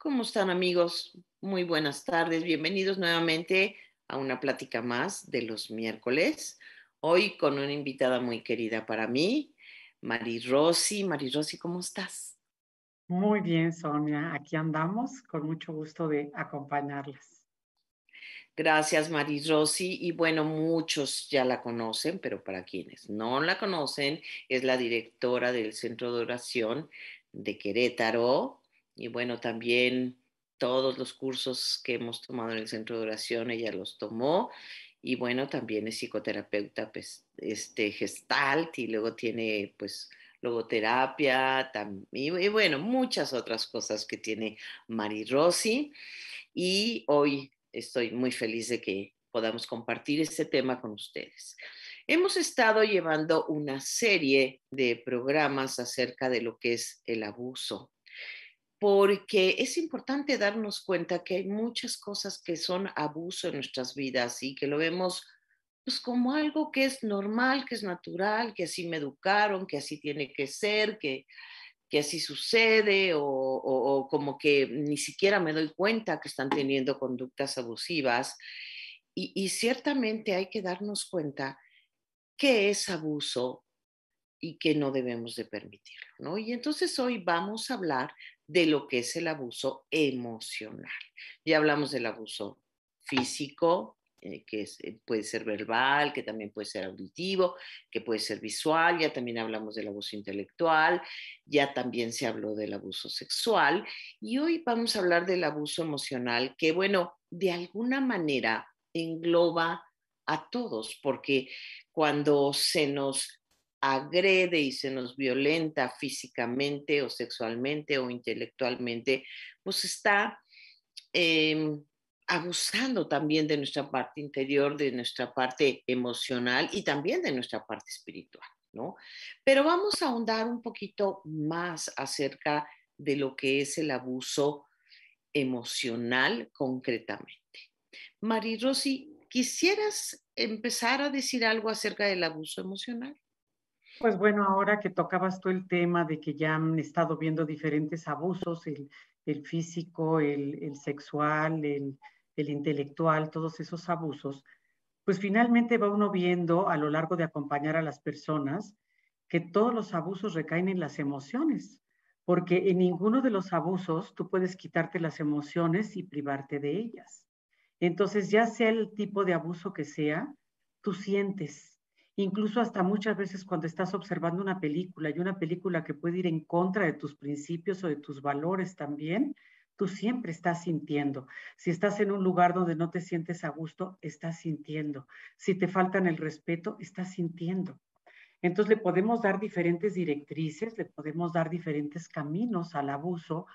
¿Cómo están amigos? Muy buenas tardes. Bienvenidos nuevamente a una plática más de los miércoles. Hoy con una invitada muy querida para mí, Mari Rossi. Mari Rossi, ¿cómo estás? Muy bien, Sonia. Aquí andamos con mucho gusto de acompañarlas. Gracias, Mari Rossi. Y bueno, muchos ya la conocen, pero para quienes no la conocen, es la directora del Centro de Oración de Querétaro. Y bueno, también todos los cursos que hemos tomado en el Centro de Oración, ella los tomó. Y bueno, también es psicoterapeuta, pues, gestalt y luego tiene, pues, logoterapia y bueno, muchas otras cosas que tiene Mari Rossi. Y hoy estoy muy feliz de que podamos compartir este tema con ustedes. Hemos estado llevando una serie de programas acerca de lo que es el abuso, porque es importante darnos cuenta que hay muchas cosas que son abuso en nuestras vidas y que lo vemos pues como algo que es normal, que es natural, que así me educaron, que así tiene que ser, que así sucede o como que ni siquiera me doy cuenta que están teniendo conductas abusivas. Y ciertamente hay que darnos cuenta qué es abuso y que no debemos de permitirlo, ¿no? Y entonces hoy vamos a hablar de lo que es el abuso emocional. Ya hablamos del abuso físico, puede ser verbal, que también puede ser auditivo, que puede ser visual, ya también hablamos del abuso intelectual, ya también se habló del abuso sexual y hoy vamos a hablar del abuso emocional, que bueno, de alguna manera engloba a todos, porque cuando se nos agrede y se nos violenta físicamente o sexualmente o intelectualmente, pues está eh, abusando también de nuestra parte interior, de nuestra parte emocional y también de nuestra parte espiritual, ¿no? Pero vamos a ahondar un poquito más acerca de lo que es el abuso emocional concretamente. Mari Rossi, ¿quisieras empezar a decir algo acerca del abuso emocional? Pues bueno, ahora que tocabas tú el tema de que ya han estado viendo diferentes abusos, el físico, el sexual, el intelectual, todos esos abusos, pues finalmente va uno viendo a lo largo de acompañar a las personas que todos los abusos recaen en las emociones, porque en ninguno de los abusos tú puedes quitarte las emociones y privarte de ellas. Entonces, ya sea el tipo de abuso que sea, tú sientes, incluso hasta muchas veces cuando estás observando una película y una película que puede ir en contra de tus principios o de tus valores también, tú siempre estás sintiendo. Si estás en un lugar donde no te sientes a gusto, estás sintiendo. Si te faltan el respeto, estás sintiendo. Entonces le podemos dar diferentes directrices, le podemos dar diferentes caminos al abuso,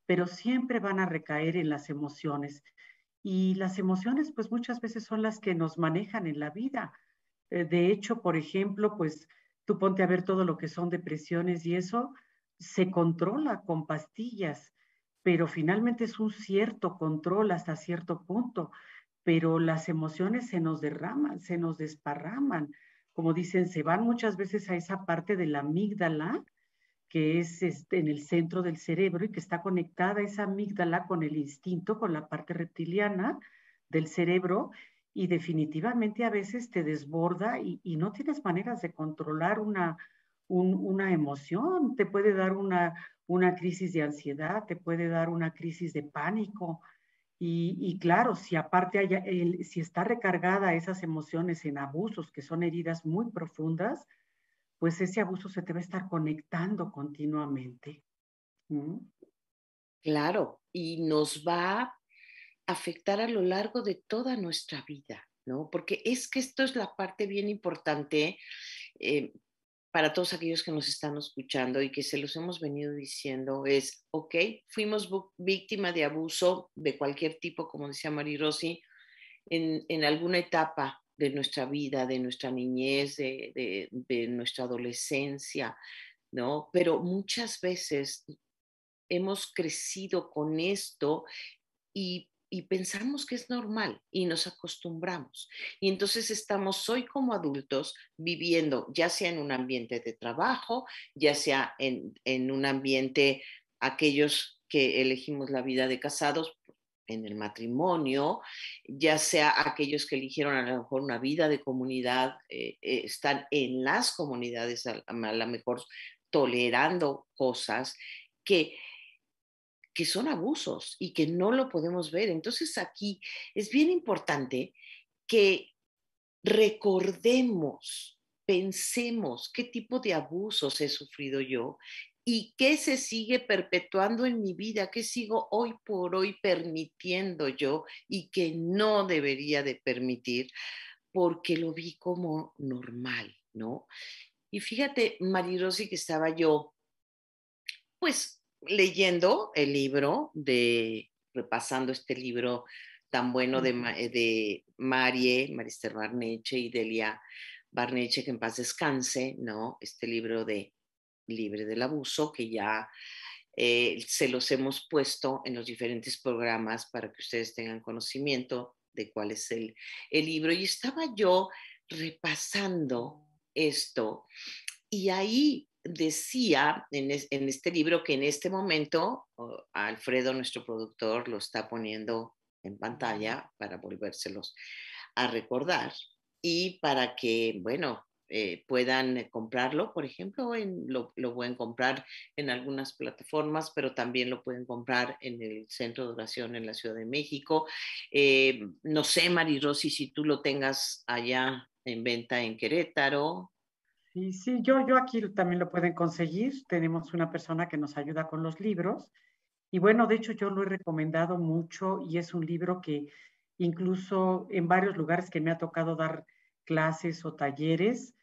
pero siempre van a recaer en las emociones. Y las emociones, pues muchas veces son las que nos manejan en la vida. De hecho, por ejemplo, pues tú ponte a ver todo lo que son depresiones y eso se controla con pastillas, pero finalmente es un cierto control hasta cierto punto, pero las emociones se nos derraman, se nos desparraman. Como dicen, se van muchas veces a esa parte de la amígdala que es en el centro del cerebro y que está conectada esa amígdala con el instinto, con la parte reptiliana del cerebro, y definitivamente a veces te desborda y no tienes maneras de controlar una emoción, te puede dar una crisis de ansiedad, te puede dar una crisis de pánico. Y claro, si aparte si está recargada esas emociones en abusos, que son heridas muy profundas, pues ese abuso se te va a estar conectando continuamente. ¿Mm? Claro, y nos va a afectar a lo largo de toda nuestra vida, ¿no? Porque es que esto es la parte bien importante eh, para todos aquellos que nos están escuchando y que se los hemos venido diciendo es, ok, fuimos víctima de abuso de cualquier tipo, como decía Mari Rossi, en alguna etapa de nuestra vida, de nuestra niñez, de nuestra adolescencia, ¿no? Pero muchas veces hemos crecido con esto y pensamos que es normal y nos acostumbramos. Y entonces estamos hoy como adultos viviendo, ya sea en un ambiente de trabajo, ya sea en un ambiente, aquellos que elegimos la vida de casados en el matrimonio, ya sea aquellos que eligieron a lo mejor una vida de comunidad, están en las comunidades a lo mejor tolerando cosas que, que son abusos y que no lo podemos ver. Entonces aquí es bien importante que recordemos, pensemos qué tipo de abusos he sufrido yo y qué se sigue perpetuando en mi vida, qué sigo hoy por hoy permitiendo yo y que no debería de permitir porque lo vi como normal, ¿no? Y fíjate, Marirosy, que estaba yo, pues, leyendo el libro repasando este libro tan bueno de Marister Barneche y Delia Barneche, que en paz descanse, ¿no? Este libro de Libre del Abuso, que ya se los hemos puesto en los diferentes programas para que ustedes tengan conocimiento de cuál es el libro. Y estaba yo repasando esto y ahí decía en este libro que en este momento Alfredo, nuestro productor, lo está poniendo en pantalla para volvérselos a recordar y para que, bueno, puedan comprarlo, por ejemplo, lo pueden comprar en algunas plataformas, pero también lo pueden comprar en el Centro de Oración en la Ciudad de México. No sé, Marirosy, si tú lo tengas allá en venta en Querétaro. Sí, sí, yo aquí también lo pueden conseguir. Tenemos una persona que nos ayuda con los libros. Y bueno, de hecho yo lo he recomendado mucho y es un libro que incluso en varios lugares que me ha tocado dar clases o talleres,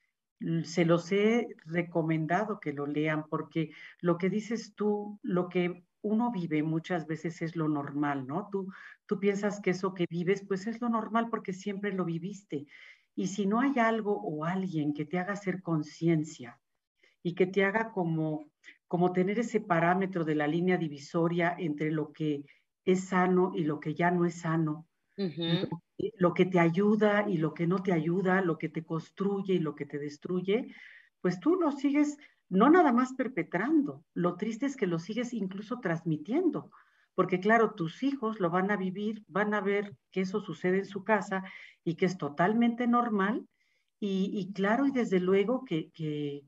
se los he recomendado que lo lean porque lo que dices tú, lo que uno vive muchas veces es lo normal, ¿no? Tú piensas que eso que vives, pues es lo normal porque siempre lo viviste. Y si no hay algo o alguien que te haga hacer conciencia y que te haga como tener ese parámetro de la línea divisoria entre lo que es sano y lo que ya no es sano, Uh-huh. lo que te ayuda y lo que no te ayuda, lo que te construye y lo que te destruye, pues tú lo sigues no nada más perpetrando, lo triste es que lo sigues incluso transmitiendo, porque claro, tus hijos lo van a vivir, van a ver que eso sucede en su casa y que es totalmente normal y claro, y desde luego que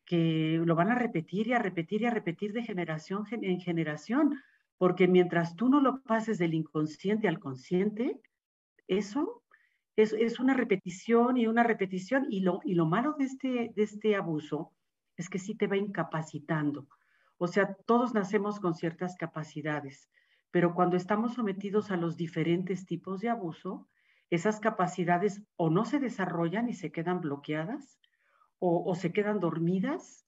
lo van a repetir y a repetir y a repetir de generación en generación, porque mientras tú no lo pases del inconsciente al consciente, eso es una repetición y una repetición, y lo malo de este abuso es que sí te va incapacitando. O sea, todos nacemos con ciertas capacidades, pero cuando estamos sometidos a los diferentes tipos de abuso, esas capacidades o no se desarrollan y se quedan bloqueadas, o se quedan dormidas,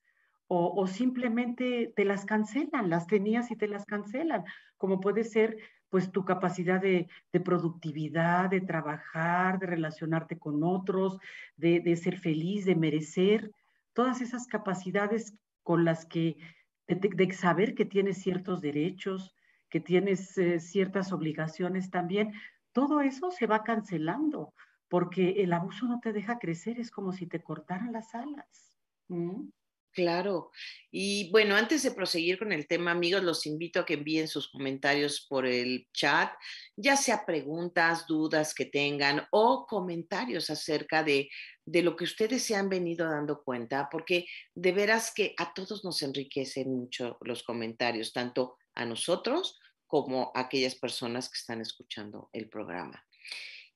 o simplemente te las cancelan, las tenías y te las cancelan, como puede ser pues tu capacidad de productividad, de trabajar, de relacionarte con otros, de ser feliz, de merecer, todas esas capacidades con las que, de saber que tienes ciertos derechos, que tienes ciertas obligaciones también, todo eso se va cancelando porque el abuso no te deja crecer, es como si te cortaran las alas. ¿Mm? Claro. Y bueno, antes de proseguir con el tema, amigos, los invito a que envíen sus comentarios por el chat, ya sea preguntas, dudas que tengan o comentarios acerca de lo que ustedes se han venido dando cuenta, porque de veras que a todos nos enriquecen mucho los comentarios, tanto a nosotros como a aquellas personas que están escuchando el programa.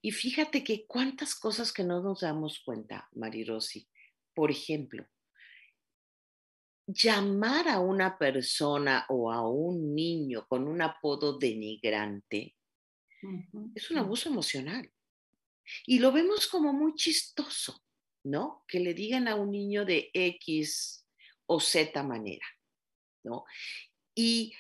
Y fíjate que cuántas cosas que no nos damos cuenta, Marirosy. Por ejemplo, llamar a una persona o a un niño con un apodo denigrante Ujú, es un sí. abuso emocional y lo vemos como muy chistoso, ¿no? Que le digan a un niño de X o Z manera, ¿no? Y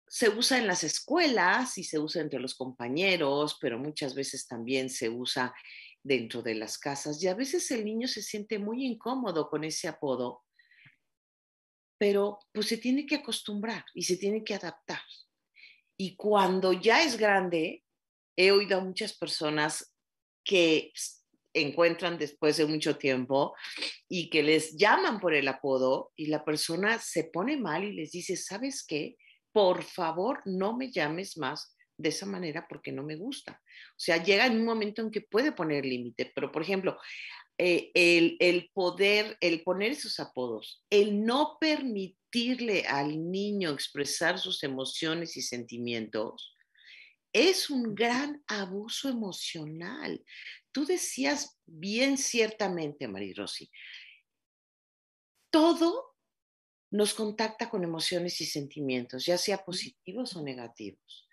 se usa en las escuelas y se usa entre los compañeros, pero muchas veces también se usa dentro de las casas y a veces el niño se siente muy incómodo con ese apodo, pero pues se tiene que acostumbrar y se tiene que adaptar. Y cuando ya es grande, he oído a muchas personas que encuentran después de mucho tiempo y que les llaman por el apodo y la persona se pone mal y les dice, ¿sabes qué? por favor, no me llames más de esa manera porque no me gusta. O sea, llega en un momento en que puede poner límite, pero por ejemplo, el poner esos apodos, el no permitirle al niño expresar sus emociones y sentimientos, es un gran abuso emocional. Tú decías bien ciertamente, Marirossi, todo nos contacta con emociones y sentimientos, ya sea positivos o negativos.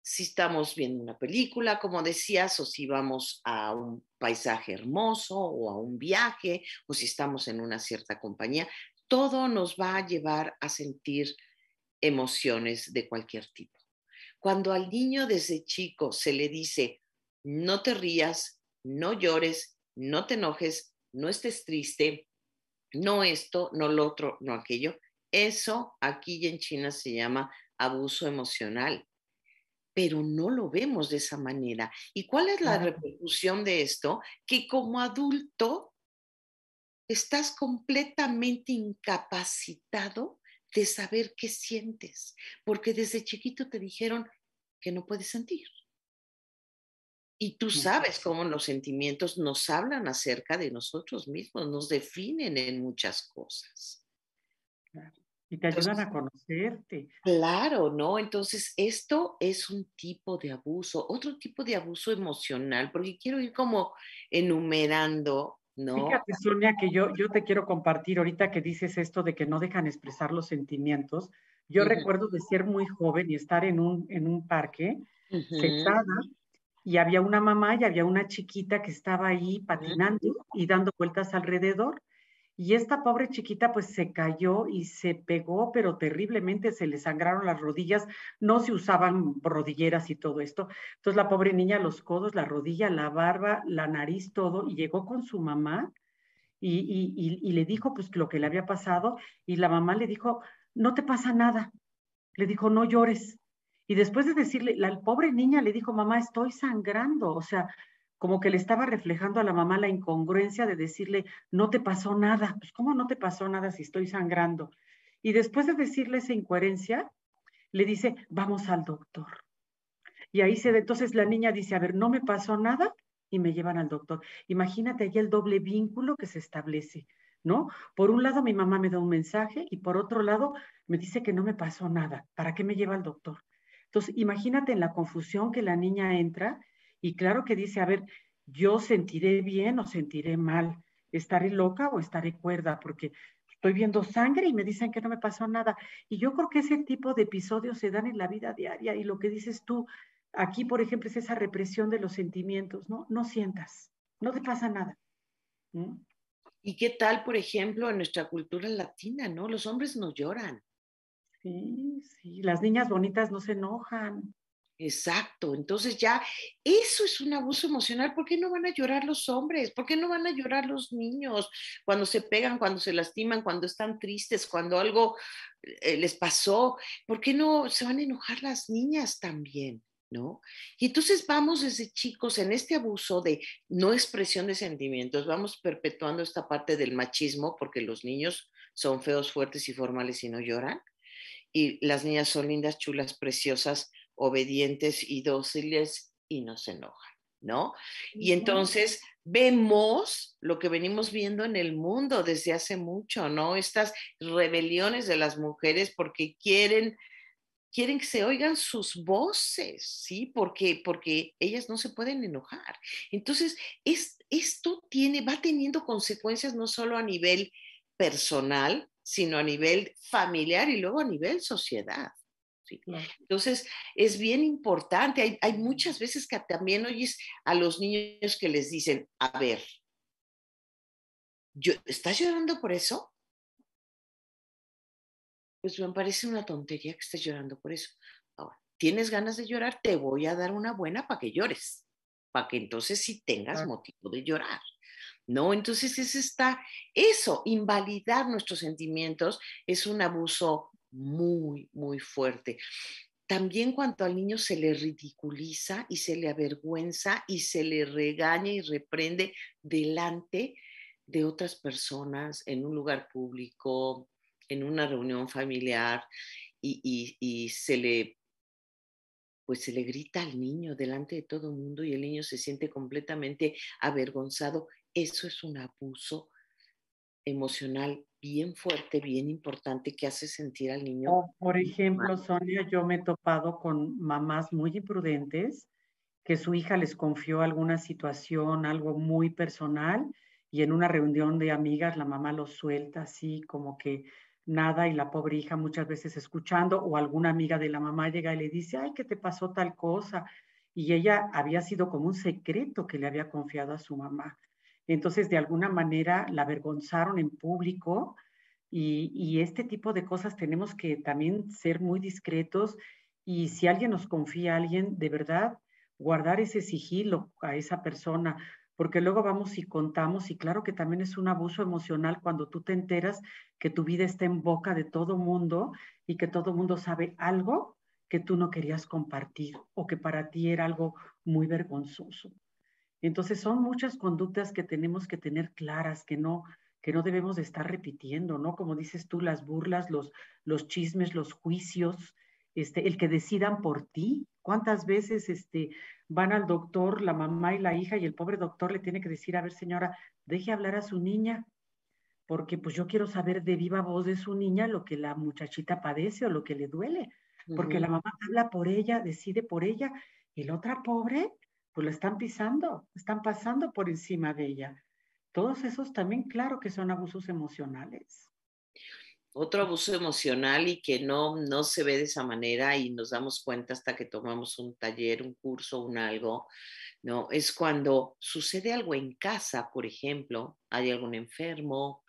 Si estamos viendo una película, como decías, o si vamos a un paisaje hermoso o a un viaje, o si estamos en una cierta compañía, todo nos va a llevar a sentir emociones de cualquier tipo. Cuando al niño desde chico se le dice, no te rías, no llores, no te enojes, no estés triste, no esto, no lo otro, no aquello, eso aquí y en China se llama abuso emocional, pero no lo vemos de esa manera. ¿Y cuál es la Claro. repercusión de esto? Que como adulto estás completamente incapacitado de saber qué sientes, porque desde chiquito te dijeron que no puedes sentir. Y tú sabes cómo los sentimientos nos hablan acerca de nosotros mismos, nos definen en muchas cosas. Claro. Y te ayudan Entonces, a conocerte. claro, ¿no? Entonces, esto es un tipo de abuso, otro tipo de abuso emocional, porque quiero ir como enumerando, ¿no? Fíjate, Sonia, que yo te quiero compartir ahorita que dices esto de que no dejan expresar los sentimientos. Yo Ujú, recuerdo de ser muy joven y estar en un parque ujú, sentada y había una mamá y había una chiquita que estaba ahí ujú. patinando y dando vueltas alrededor. Y esta pobre chiquita pues se cayó y se pegó, pero terriblemente, se le sangraron las rodillas, no se usaban rodilleras y todo esto. Entonces la pobre niña, los codos, la rodilla, la barba, la nariz, todo, y llegó con su mamá y le dijo pues lo que le había pasado y la mamá le dijo, no te pasa nada, le dijo, no llores. Y después de decirle, la pobre niña le dijo, mamá, estoy sangrando, o sea, como que le estaba reflejando a la mamá la incongruencia de decirle, no te pasó nada, pues ¿cómo no te pasó nada si estoy sangrando? Y después de decirle esa incoherencia, le dice, vamos al doctor. Y ahí entonces la niña dice, a ver, no me pasó nada y me llevan al doctor. Imagínate ahí el doble vínculo que se establece, ¿no? Por un lado mi mamá me da un mensaje y por otro lado me dice que no me pasó nada. ¿Para qué me lleva al doctor? Entonces, imagínate en la confusión que la niña entra y claro que dice, a ver, yo sentiré bien o sentiré mal, estaré loca o estaré cuerda, porque estoy viendo sangre y me dicen que no me pasó nada. Y yo creo que ese tipo de episodios se dan en la vida diaria y lo que dices tú, aquí, por ejemplo, es esa represión de los sentimientos, ¿no? No sientas, no te pasa nada. ¿Mm? ¿Y qué tal, por ejemplo, en nuestra cultura latina, ¿no? Los hombres no lloran. Sí, sí, las niñas bonitas no se enojan. Exacto, entonces ya eso es un abuso emocional. ¿Por qué no van a llorar los hombres? ¿Por qué no van a llorar los niños cuando se pegan, cuando se lastiman, cuando están tristes, cuando algo les pasó? ¿Por qué no se van a enojar las niñas también? ¿No? Y entonces vamos desde chicos en este abuso de no expresión de sentimientos, vamos perpetuando esta parte del machismo porque los niños son feos, fuertes y formales y no lloran y las niñas son lindas, chulas, preciosas, obedientes y dóciles y no se enojan, ¿no? Y Ujú. entonces vemos lo que venimos viendo en el mundo desde hace mucho, ¿no? Estas rebeliones de las mujeres porque quieren que se oigan sus voces, ¿sí? Porque ellas no se pueden enojar. Entonces, esto va teniendo consecuencias no solo a nivel personal, sino a nivel familiar y luego a nivel sociedad. ¿Sí? Claro. Entonces, es bien importante. Hay muchas veces que también oyes a los niños que les dicen, a ver, ¿estás llorando por eso? Pues me parece una tontería que estés llorando por eso. Ahora, ¿tienes ganas de llorar? Te voy a dar una buena para que llores, para que entonces sí tengas Claro. motivo de llorar. ¿No? Entonces eso, invalidar nuestros sentimientos es un abuso muy, muy fuerte. También cuando al niño se le ridiculiza y se le avergüenza y se le regaña y reprende delante de otras personas en un lugar público, en una reunión familiar. y pues se le grita al niño delante de todo el mundo y el niño se siente completamente avergonzado. Eso es un abuso emocional bien fuerte, bien importante que hace sentir al niño O, por mal. ejemplo, Sonia, yo me he topado con mamás muy imprudentes que su hija les confió alguna situación, algo muy personal, y en una reunión de amigas la mamá lo suelta así como que nada, y la pobre hija muchas veces escuchando, o alguna amiga de la mamá llega y le dice, ay, ¿qué te pasó tal cosa? Y ella había sido como un secreto que le había confiado a su mamá. Entonces, de alguna manera la avergonzaron en público y este tipo de cosas tenemos que también ser muy discretos y si alguien nos confía a alguien, de verdad, guardar ese sigilo a esa persona, porque luego vamos y contamos y claro que también es un abuso emocional cuando tú te enteras que tu vida está en boca de todo mundo y que todo mundo sabe algo que tú no querías compartir o que para ti era algo muy vergonzoso. Entonces son muchas conductas que tenemos que tener claras, que no debemos de estar repitiendo, ¿no? Como dices tú, las burlas, los chismes, los juicios, el que decidan por ti. ¿Cuántas veces van al doctor la mamá y la hija y el pobre doctor le tiene que decir, a ver señora, deje hablar a su niña, porque pues yo quiero saber de viva voz de su niña lo que la muchachita padece o lo que le duele, porque Ujú. la mamá habla por ella, decide por ella, y la otra pobre, pues la están pisando, están pasando por encima de ella. Todos esos también, claro que son abusos emocionales. Otro abuso emocional y que no se ve de esa manera y nos damos cuenta hasta que tomamos un taller, un curso, un algo, ¿no? Es cuando sucede algo en casa, por ejemplo, hay algún enfermo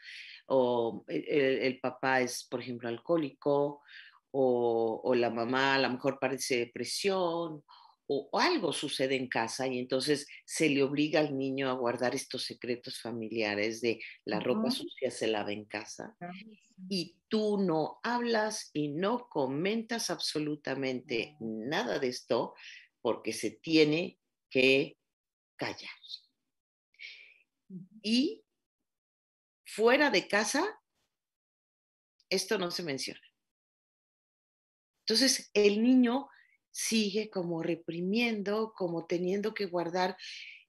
o el papá es, por ejemplo, alcohólico o la mamá a lo mejor padece depresión o algo sucede en casa y entonces se le obliga al niño a guardar estos secretos familiares de la ropa Ujú. sucia se lava en casa Claro, y tú no hablas y no comentas absolutamente nada de esto porque se tiene que callar. sí. Y fuera de casa, esto no se menciona. Entonces, el niño sigue como reprimiendo, como teniendo que guardar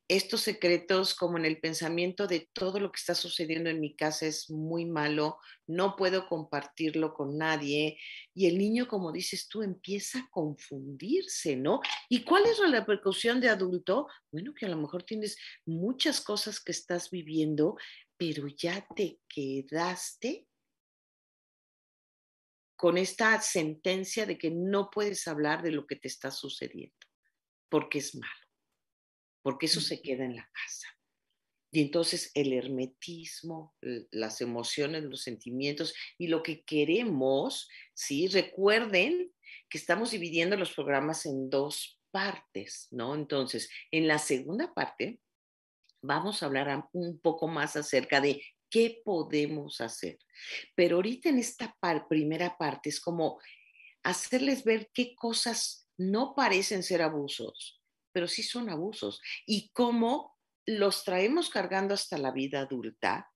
estos secretos, como en el pensamiento de todo lo que está sucediendo en mi casa es muy malo, no puedo compartirlo con nadie. Y el niño, como dices tú, empieza a confundirse, ¿no? ¿Y cuál es la repercusión de adulto? Bueno, que a lo mejor tienes muchas cosas que estás viviendo, pero ya te quedaste con esta sentencia de que no puedes hablar de lo que te está sucediendo, porque es malo, porque eso se queda en la casa. Y entonces el hermetismo, las emociones, los sentimientos y lo que queremos, ¿sí? Recuerden que estamos dividiendo los programas en dos partes, ¿no? Entonces, en la segunda parte vamos a hablar un poco más acerca de qué podemos hacer. Pero ahorita en esta primera parte es como hacerles ver qué cosas no parecen ser abusos, pero sí son abusos y cómo los traemos cargando hasta la vida adulta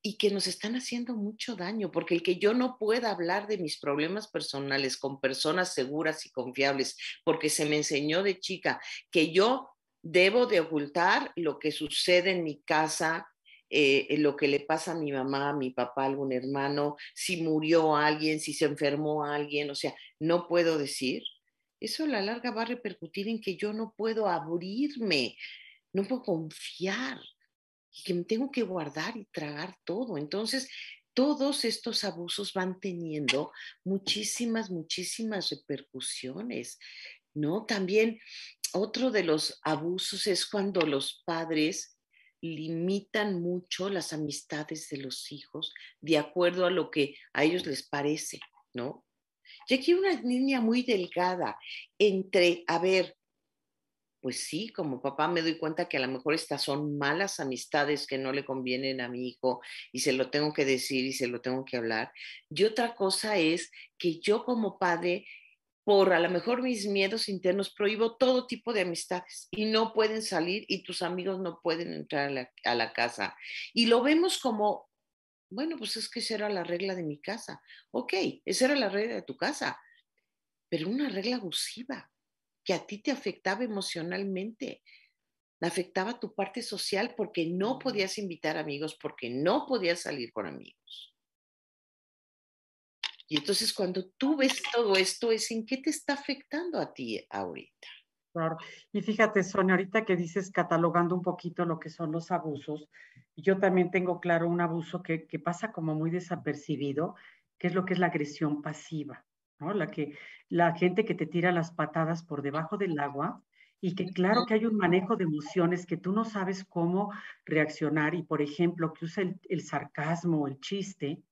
y que nos están haciendo mucho daño, porque el que yo no pueda hablar de mis problemas personales con personas seguras y confiables, porque se me enseñó de chica que yo debo de ocultar lo que sucede en mi casa, lo que le pasa a mi mamá, a mi papá, a algún hermano, si murió alguien, si se enfermó alguien, o sea, no puedo decir. Eso a la larga va a repercutir en que yo no puedo abrirme, no puedo confiar y que me tengo que guardar y tragar todo. Entonces, todos estos abusos van teniendo muchísimas, muchísimas repercusiones, ¿no? También otro de los abusos es cuando los padres limitan mucho las amistades de los hijos de acuerdo a lo que a ellos les parece, ¿no? Y aquí hay una línea muy delgada entre, a ver, pues sí, como papá me doy cuenta que a lo mejor estas son malas amistades que no le convienen a mi hijo y se lo tengo que decir y se lo tengo que hablar. Y otra cosa es que yo como padre, por a lo mejor mis miedos internos, prohíbo todo tipo de amistades y no pueden salir y tus amigos no pueden entrar a la casa. Y lo vemos como Bueno, pues es que esa era la regla de mi casa. Ok, esa era la regla de tu casa, pero una regla abusiva que a ti te afectaba emocionalmente, afectaba tu parte social porque no podías invitar amigos, porque no podías salir con amigos. Y entonces cuando tú ves todo esto, es en qué te está afectando a ti ahorita. Claro. Y fíjate, Sonia, ahorita que dices catalogando un poquito lo que son los abusos, yo también tengo claro un abuso que pasa como muy desapercibido, que es lo que es la agresión pasiva, ¿no? La gente que te tira las patadas por debajo del agua y que claro que hay un manejo de emociones que tú no sabes cómo reaccionar y, por ejemplo, que usa el sarcasmo, el chiste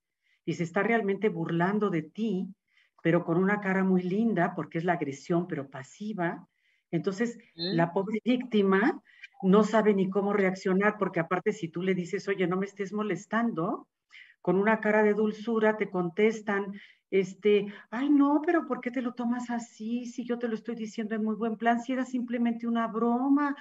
y se está realmente burlando de ti, pero con una cara muy linda porque es la agresión, pero pasiva. Entonces, ¿Mm? la pobre víctima no sabe ni cómo reaccionar, porque aparte si tú le dices, oye, no me estés molestando, con una cara de dulzura te contestan, ay, no, pero ¿por qué te lo tomas así? Si yo te lo estoy diciendo en muy buen plan, si era simplemente una broma.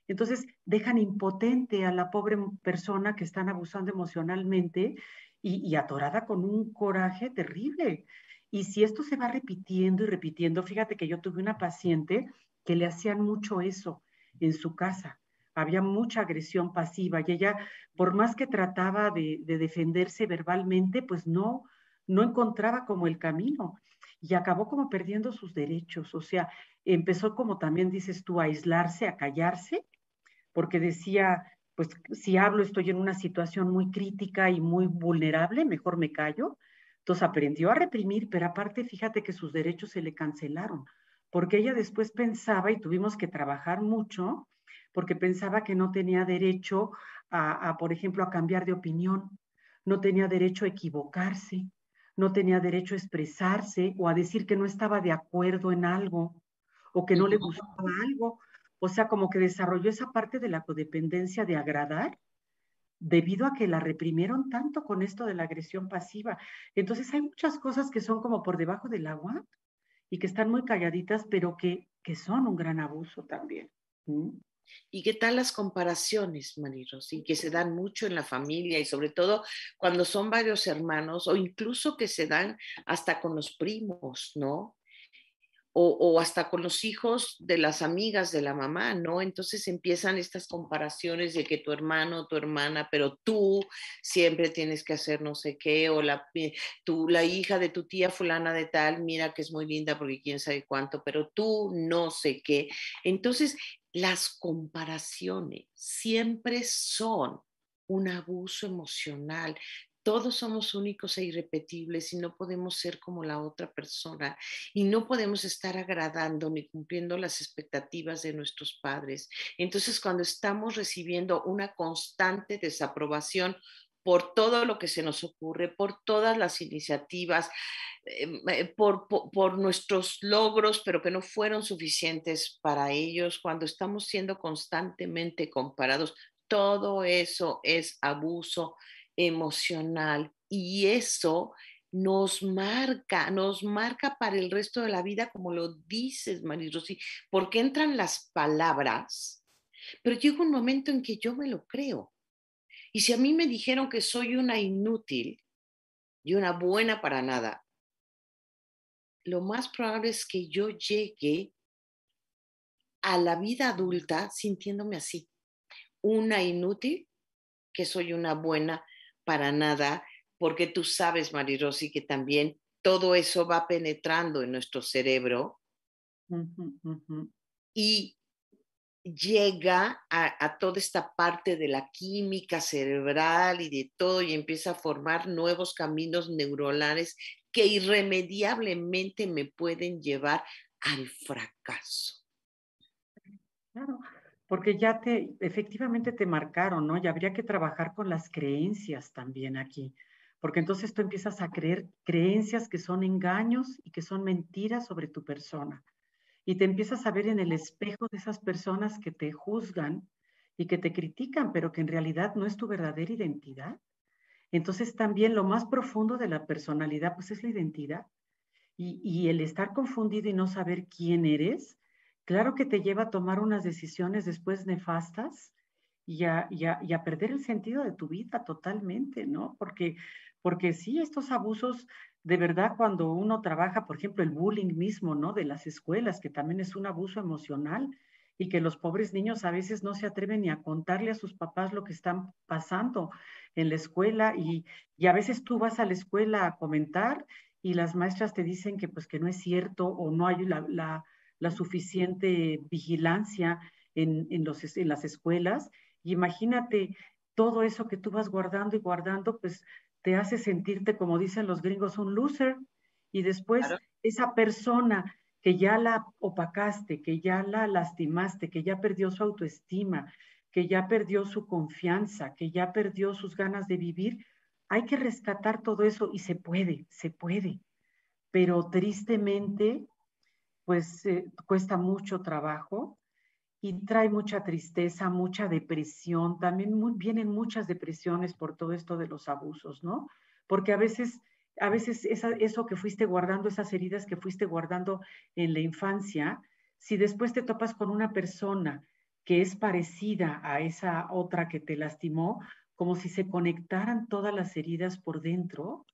Entonces, dejan impotente a la pobre persona que están abusando emocionalmente y atorada con un coraje terrible. Y si esto se va repitiendo y repitiendo, fíjate que yo tuve una paciente que le hacían mucho eso en su casa. Había mucha agresión pasiva y ella, por más que trataba de defenderse verbalmente, pues no encontraba como el camino y acabó como perdiendo sus derechos. O sea, empezó como también dices tú, a aislarse, a callarse, porque decía, pues si hablo estoy en una situación muy crítica y muy vulnerable, mejor me callo. Entonces aprendió a reprimir, pero aparte fíjate que sus derechos se le cancelaron, porque ella después pensaba, y tuvimos que trabajar mucho, porque pensaba que no tenía derecho por ejemplo, a cambiar de opinión, no tenía derecho a equivocarse, no tenía derecho a expresarse o a decir que no estaba de acuerdo en algo o que no le Ujú. gustaba algo. O sea, como que desarrolló esa parte de la codependencia de agradar debido a que la reprimieron tanto con esto de la agresión pasiva. Entonces hay muchas cosas que son como por debajo del agua y que están muy calladitas, pero que son un gran abuso también. ¿Mm? ¿Y qué tal las comparaciones, Mariros? Y que se dan mucho en la familia y sobre todo cuando son varios hermanos o incluso que se dan hasta con los primos, ¿no? O hasta con los hijos de las amigas de la mamá, ¿no? Entonces empiezan estas comparaciones de que tu hermano, tu hermana, pero tú siempre tienes que hacer no sé qué, o la hija de tu tía fulana de tal, mira que es muy linda porque quién sabe cuánto, pero tú no sé qué. Entonces, las comparaciones siempre son un abuso emocional. Todos somos únicos e irrepetibles y no podemos ser como la otra persona y no podemos estar agradando ni cumpliendo las expectativas de nuestros padres. Entonces, cuando estamos recibiendo una constante desaprobación por todo lo que se nos ocurre, por todas las iniciativas, por nuestros logros, pero que no fueron suficientes para ellos, cuando estamos siendo constantemente comparados, todo eso es abuso emocional y eso nos marca para el resto de la vida, como lo dices, Marisrosy, porque entran las palabras, pero llega un momento en que yo me lo creo. Y si a mí me dijeron que soy una inútil y una buena para nada, lo más probable es que yo llegue a la vida adulta sintiéndome así, una inútil, que soy una buena para nada, porque tú sabes, Marirossi, que también todo eso va penetrando en nuestro cerebro Ujú, ujú. y llega a toda esta parte de la química cerebral y de todo y empieza a formar nuevos caminos neuronales que irremediablemente me pueden llevar al fracaso. Claro, porque ya efectivamente te marcaron, ¿no? Y habría que trabajar con las creencias también aquí, porque entonces tú empiezas a creer creencias que son engaños y que son mentiras sobre tu persona. Y te empiezas a ver en el espejo de esas personas que te juzgan y que te critican, pero que en realidad no es tu verdadera identidad. Entonces también lo más profundo de la personalidad, pues es la identidad. Y el estar confundido y no saber quién eres, claro que te lleva a tomar unas decisiones después nefastas y a perder el sentido de tu vida totalmente, ¿no? Porque sí, estos abusos, de verdad, cuando uno trabaja, por ejemplo, el bullying mismo, ¿no? De las escuelas, que también es un abuso emocional y que los pobres niños a veces no se atreven ni a contarle a sus papás lo que están pasando en la escuela y a veces tú vas a la escuela a comentar y las maestras te dicen que pues que no es cierto o no hay la suficiente vigilancia en las escuelas. Y imagínate todo eso que tú vas guardando y guardando, pues te hace sentirte, como dicen los gringos, un loser. Y después Claro. esa persona que ya la opacaste, que ya la lastimaste, que ya perdió su autoestima, que ya perdió su confianza, que ya perdió sus ganas de vivir, hay que rescatar todo eso y se puede, pero tristemente, pues cuesta mucho trabajo y trae mucha tristeza, mucha depresión, también vienen muchas depresiones por todo esto de los abusos, ¿no? Porque a veces eso que fuiste guardando, esas heridas que fuiste guardando en la infancia, si después te topas con una persona que es parecida a esa otra que te lastimó, como si se conectaran todas las heridas por dentro,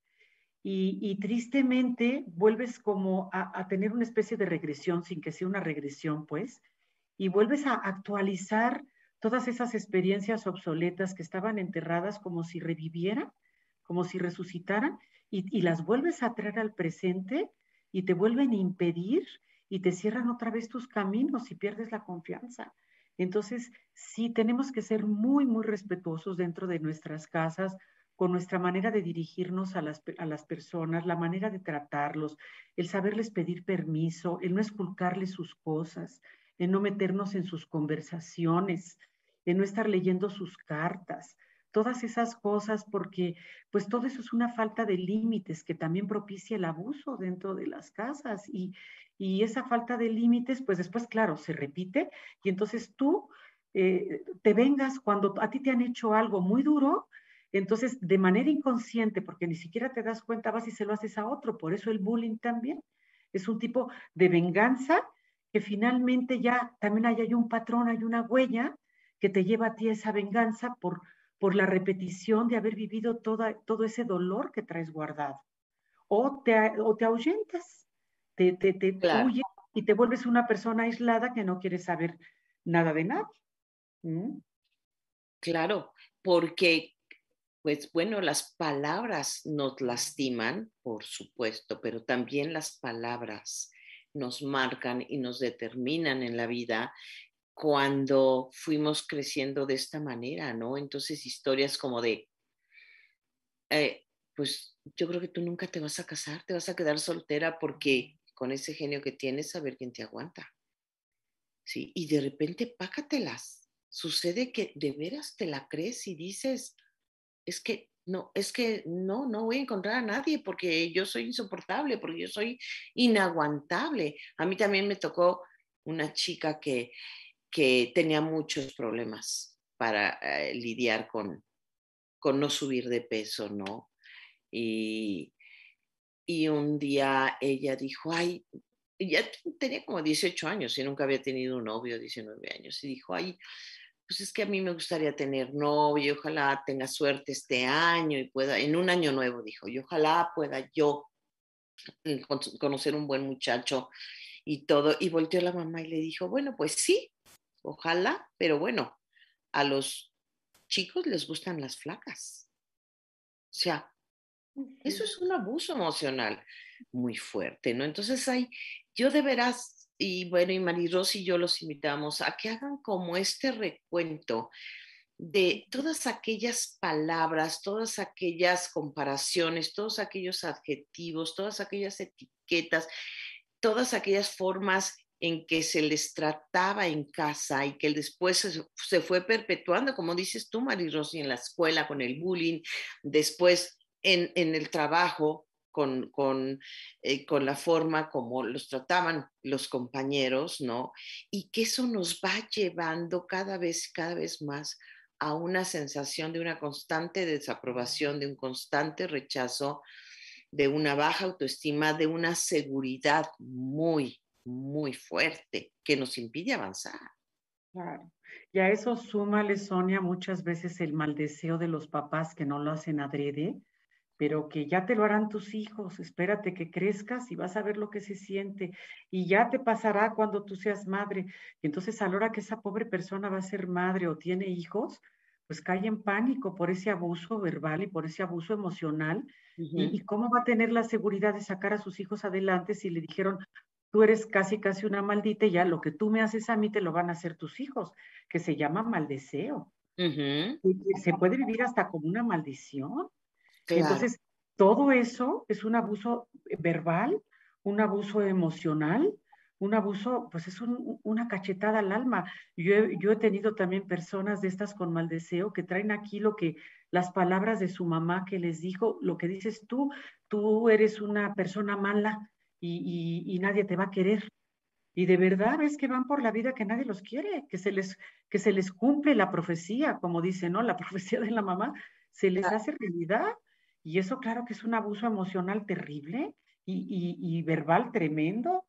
y tristemente vuelves como a tener una especie de regresión, sin que sea una regresión, pues, y vuelves a actualizar todas esas experiencias obsoletas que estaban enterradas como si revivieran, como si resucitaran, y las vuelves a traer al presente y te vuelven a impedir y te cierran otra vez tus caminos y pierdes la confianza. Entonces, sí, tenemos que ser muy, muy respetuosos dentro de nuestras casas, con nuestra manera de dirigirnos a las personas, la manera de tratarlos, el saberles pedir permiso, el no esculcarles sus cosas, en no meternos en sus conversaciones, en no estar leyendo sus cartas, todas esas cosas, porque pues todo eso es una falta de límites que también propicia el abuso dentro de las casas y esa falta de límites, pues después, claro, se repite y entonces tú te vengas cuando a ti te han hecho algo muy duro, entonces de manera inconsciente, porque ni siquiera te das cuenta, vas y se lo haces a otro, por eso el bullying también es un tipo de venganza que finalmente ya también hay un patrón, hay una huella que te lleva a ti a esa venganza por la repetición de haber vivido todo ese dolor que traes guardado. O te ahuyentas, te Claro, huyes y te vuelves una persona aislada que no quiere saber nada de nadie. ¿Mm? claro, porque, pues bueno, las palabras nos lastiman, por supuesto, pero también las palabras nos marcan y nos determinan en la vida cuando fuimos creciendo de esta manera, ¿no? Entonces, historias como de, pues yo creo que tú nunca te vas a casar, te vas a quedar soltera porque con ese genio que tienes, a ver quién te aguanta, ¿sí? Y de repente, pácatelas. Sucede que de veras te la crees y dices, es que no, no voy a encontrar a nadie porque yo soy insoportable, porque yo soy inaguantable. A mí también me tocó una chica que tenía muchos problemas para lidiar con no subir de peso, ¿no? Y, y un día ella dijo, ay, ya tenía como 18 años y nunca había tenido un novio, 19 años, y dijo, ay, pues es que a mí me gustaría tener novio, ojalá tenga suerte este año y pueda, en un año nuevo, dijo, y ojalá pueda yo conocer un buen muchacho y todo. Y volteó la mamá y le dijo, bueno, pues sí, ojalá, pero bueno, a los chicos les gustan las flacas. O sea, eso Sí. es un abuso emocional muy fuerte, ¿no? Entonces hay, yo de veras, y bueno, y Marirós y yo los invitamos a que hagan como este recuento de todas aquellas palabras, todas aquellas comparaciones, todos aquellos adjetivos, todas aquellas etiquetas, todas aquellas formas en que se les trataba en casa y que después se fue perpetuando, como dices tú, Marirosy, en la escuela con el bullying, después en el trabajo con la forma como los trataban los compañeros, ¿no? Y que eso nos va llevando cada vez más a una sensación de una constante desaprobación, de un constante rechazo, de una baja autoestima, de una seguridad muy, muy fuerte que nos impide avanzar. Claro. Y a eso súmale, Sonia, muchas veces el mal deseo de los papás que no lo hacen adrede, pero que ya te lo harán tus hijos. Espérate que crezcas y vas a ver lo que se siente. Y ya te pasará cuando tú seas madre. Y entonces a la hora que esa pobre persona va a ser madre o tiene hijos, pues cae en pánico por ese abuso verbal y por ese abuso emocional. Ujú, Y cómo va a tener la seguridad de sacar a sus hijos adelante si le dijeron, tú eres casi, casi una maldita y ya lo que tú me haces a mí te lo van a hacer tus hijos, que se llama maldeseo. ujú, Y que se puede vivir hasta como una maldición. claro. Entonces, todo eso es un abuso verbal, un abuso emocional, un abuso, pues es una cachetada al alma. Yo he tenido también personas de estas con mal deseo que traen aquí las palabras de su mamá que les dijo, lo que dices tú eres una persona mala y nadie te va a querer. Y de verdad ves que van por la vida que nadie los quiere, que se les cumple la profecía, como dice, ¿no? La profecía de la mamá se les hace realidad. Y eso, claro que es un abuso emocional terrible y verbal tremendo.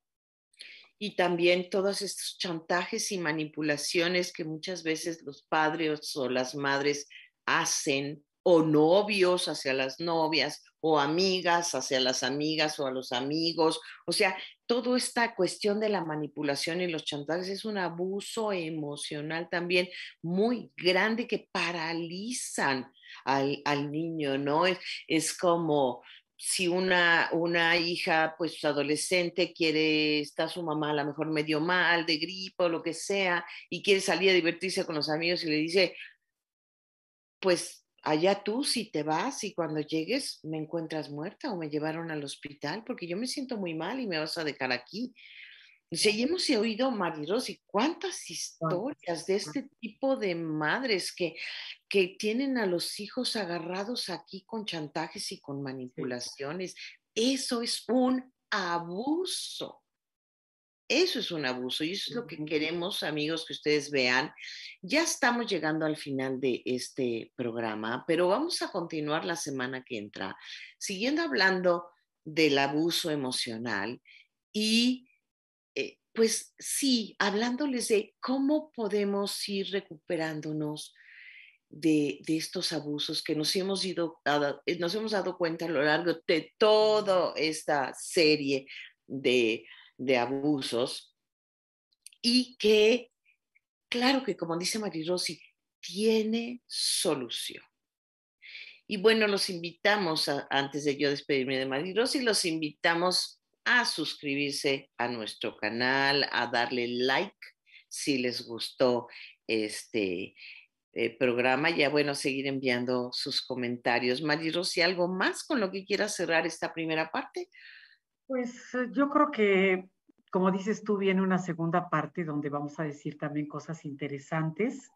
Y también todos estos chantajes y manipulaciones que muchas veces los padres o las madres hacen, o novios hacia las novias, o amigas hacia las amigas o a los amigos. O sea, toda esta cuestión de la manipulación y los chantajes es un abuso emocional también muy grande que paralizan al niño, ¿no? Es como si una hija, pues adolescente, está su mamá a lo mejor medio mal, de gripe o lo que sea, y quiere salir a divertirse con los amigos y le dice, pues allá tú si te vas y cuando llegues me encuentras muerta o me llevaron al hospital porque yo me siento muy mal y me vas a dejar aquí. O sea, y hemos oído, Marirosy, cuántas historias de este tipo de madres que tienen a los hijos agarrados aquí con chantajes y con Sí. manipulaciones. Eso es un abuso. Eso es un abuso y eso es lo que queremos, amigos, que ustedes vean. Ya estamos llegando al final de este programa, pero vamos a continuar la semana que entra, siguiendo hablando del abuso emocional y pues sí, hablándoles de cómo podemos ir recuperándonos de estos abusos que nos hemos dado cuenta a lo largo de toda esta serie de, de abusos y que, claro que como dice Marirosy, tiene solución. Y bueno, los invitamos, antes de yo despedirme de Marirosy, los invitamos a suscribirse a nuestro canal, a darle like si les gustó este programa. Ya bueno, seguir enviando sus comentarios. Marirosy, ¿algo más con lo que quieras cerrar esta primera parte? Pues yo creo que, como dices tú, viene una segunda parte donde vamos a decir también cosas interesantes.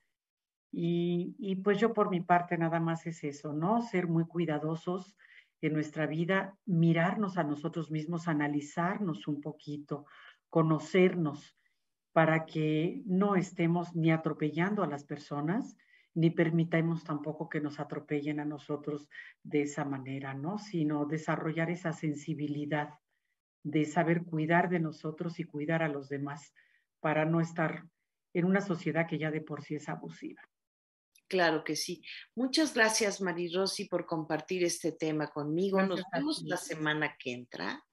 Y pues yo por mi parte nada más es eso, ¿no? Ser muy cuidadosos en nuestra vida, mirarnos a nosotros mismos, analizarnos un poquito, conocernos, para que no estemos ni atropellando a las personas, ni permitamos tampoco que nos atropellen a nosotros de esa manera, ¿no? Sino desarrollar esa sensibilidad de saber cuidar de nosotros y cuidar a los demás para no estar en una sociedad que ya de por sí es abusiva. Claro que sí. Muchas gracias, Marirosy, por compartir este tema conmigo. Nos Gracias a vemos la ti. semana que entra.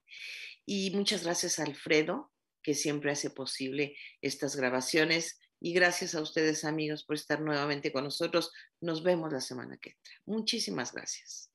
Y muchas gracias a Alfredo, que siempre hace posible estas grabaciones. Y gracias a ustedes, amigos, por estar nuevamente con nosotros. Nos vemos la semana que entra. Muchísimas gracias.